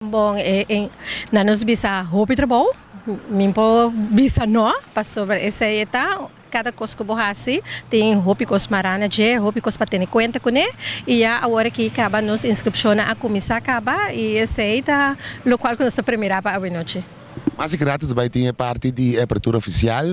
Bom, na nos bisa hopi trabalho, mimpo bisa no, passou essa eta cada coisa que borrasse tem hopi cos marana je, hopi cos para ter conta com né, e a hora que acaba nos inscrição a começar acaba e essa eta local que nós está primeira para a noite. Mas ik raad het bij die parte de apertura oficial,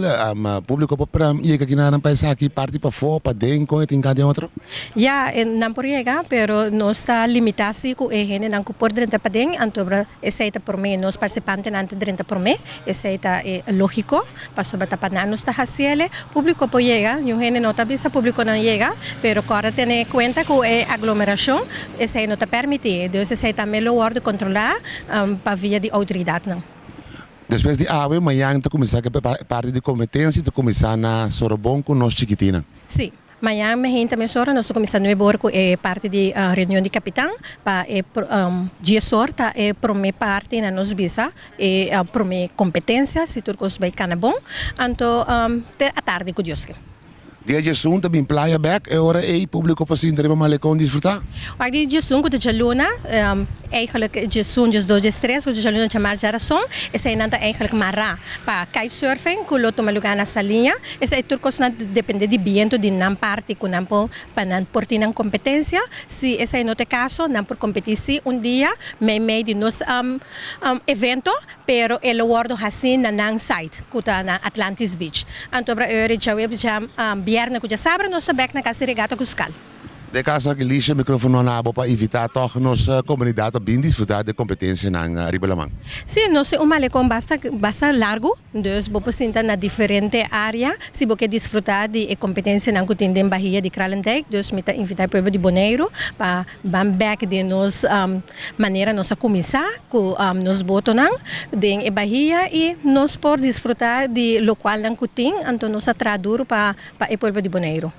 público para ir aqui na paisa aqui parte para fora, para dentro, e tem cada outro. Ja, não por chegar, pero nós está limitado com a gente não por dentro para dentro, então essa é por mim, nós participantes não dentro por mim, essa é lógico, para sobre para não está fácil, público pode chegar, e a gente não está bisa público não chega, pero agora tem conta com a aglomeração, essa não está permitido, então essa é também melhor de controlar para via de autoridade não. Depois de amanhã tu começar a parte de competência, tu começar na Sorobon com nós chiquitina. Sim. Amanhã, a gente também nós começamos a ver com a parte de reunião de capitão, para dia sorta, para minha parte na nos visa, para minha competência, se tudo vai ficar bom, então, à tarde com Deus. Dia de assunto, bem playa back, é hora aí público para se entregar malecão desfrutar. Aqui de assunto de Jaluna, eigenlijk de assunto de 2 de 3, de Jaluna chamar geração, essa é nada eigenlijk marra para kitesurfing, que lo toma lugar na salinha, essa é tudo coisa depende de viento de não parte com não para não portar na competência, se essa é no caso não por competir dia, meio de nos evento, pero ele guardo assim na non site, que está na Atlantis Beach. Então para eu já viernes que já sabe, nós estamos na casa de regata Cuscal. De casa que lixa o microfone na aba para evitar toch nossa comunidade bem desfrutar de competência na Ribelamang. Sim, nós temos malecão basta largo, então você sentar na diferente área, se você quer desfrutar de competência na cotinha em Bahia de Kralendijk, então me está invitar para o de Bonaire para back de nos maneira nossa começar com nos botonan de Bahia e nós por desfrutar de local na cotinha, então nós traduz para o povo de Bonaire.